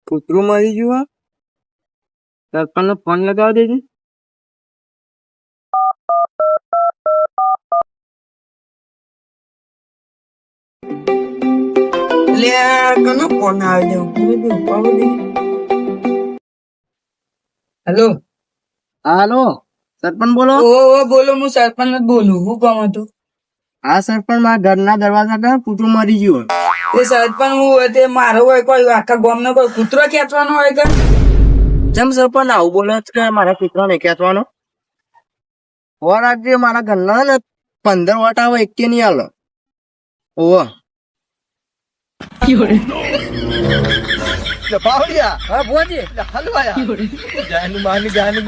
કૂતરું મરી ગયું. સરપંચ નો ફોન લગાવી દેજે. કનો ફોન આવ્યો? હેલો. હાલો, સરપંચ બોલો. ઓ બોલો, હું સરપંચ જ બોલું. હું કામ હતું? હા સરપંચ, મારા ઘરના દરવાજા પર કૂતરું મરી ગયું. એ સરપંચ હું તે મારો હોય કોઈ આખા ગામ નો કોઈ કૂતરો ખેંચવાનો હોય કે? જેમ સરપંચ આવું બોલે કે મારા કૂતરા ને ખેંચવાનો? ઓ રાખજે, મારા ઘરના ને 15 વોટ આવે એક કે નહીં આલો. ઓવા હા ભોજી હલવાયા જાનું માની જાનું